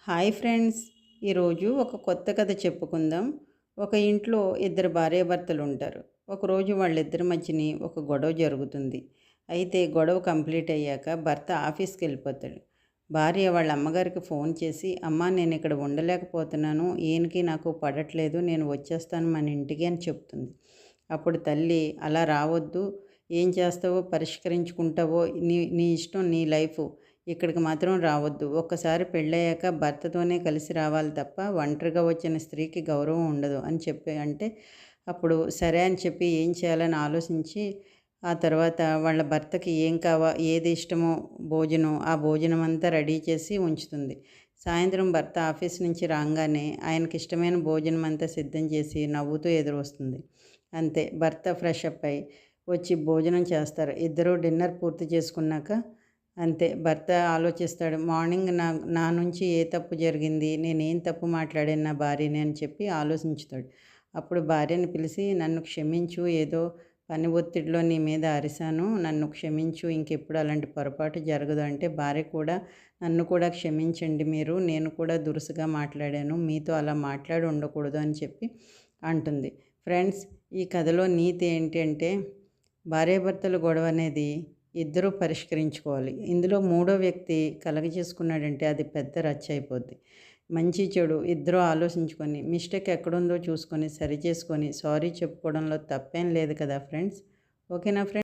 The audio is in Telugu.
హాయ్ ఫ్రెండ్స్, ఈరోజు ఒక కొత్త కథ చెప్పుకుందాం. ఒక ఇంట్లో ఇద్దరు భార్యాభర్తలు ఉంటారు. ఒకరోజు వాళ్ళిద్దరి మధ్యని ఒక గొడవ జరుగుతుంది. అయితే గొడవ కంప్లీట్ అయ్యాక భర్త ఆఫీస్కి వెళ్ళిపోతాడు. భార్య వాళ్ళ అమ్మగారికి ఫోన్ చేసి, అమ్మ నేను ఇక్కడ ఉండలేకపోతున్నాను, ఈయనకి నాకు పడట్లేదు, నేను వచ్చేస్తాను మన ఇంటికి అని చెప్తుంది. అప్పుడు తల్లి, అలా రావద్దు, ఏం చేస్తావో పరిష్కరించుకుంటావో నీ నీ ఇష్టం, నీ లైఫ్, ఇక్కడికి మాత్రం రావద్దు. ఒక్కసారి పెళ్ళయ్యాక భర్తతోనే కలిసి రావాలి తప్ప ఒంటరిగా వచ్చిన స్త్రీకి గౌరవం ఉండదు అని చెప్పి అంటే, అప్పుడు సరే అని చెప్పి ఏం చేయాలని ఆలోచించి ఆ తర్వాత వాళ్ళ భర్తకి ఏది ఇష్టమో భోజనం, ఆ భోజనం అంతా రెడీ చేసి ఉంచుతుంది. సాయంత్రం భర్త ఆఫీస్ నుంచి రాగానే ఆయనకి ఇష్టమైన భోజనం అంతా సిద్ధం చేసి నవ్వుతూ ఎదురొస్తుంది. అంతే, భర్త ఫ్రెష్ అప్ అయి వచ్చి భోజనం చేస్తారు. ఇద్దరూ డిన్నర్ పూర్తి చేసుకున్నాక అంతే, భర్త ఆలోచిస్తాడు. మార్నింగ్ నా నుంచి ఏ తప్పు జరిగింది, నేనేం తప్పు మాట్లాడాను నా భార్యని అని చెప్పి ఆలోచించుతాడు. అప్పుడు భార్యని పిలిచి, నన్ను క్షమించు, ఏదో పని ఒత్తిడిలో నీ మీద అరిశాను, నన్ను క్షమించు, ఇంకెప్పుడు అలాంటి పొరపాటు జరగదు అంటే భార్య కూడా, నన్ను కూడా క్షమించండి మీరు, నేను కూడా దురుసుగా మాట్లాడాను, మీతో అలా మాట్లాడి ఉండకూడదు అని చెప్పి అంటుంది. ఫ్రెండ్స్, ఈ కథలో నీతి ఏంటి అంటే, భార్యాభర్తల గొడవ అనేది ఇద్దరూ పరిష్కరించుకోవాలి. ఇందులో మూడో వ్యక్తి కలగజేసుకున్నాడంటే అది పెద్ద రచ్చ అయిపోద్ది. మంచి చెడు ఇద్దరూ ఆలోచించుకొని మిస్టేక్ ఎక్కడుందో చూసుకొని సరి చేసుకొని సారీ చెప్పుకోవడంలో తప్పేం లేదు కదా ఫ్రెండ్స్. ఓకేనా ఫ్రెండ్స్?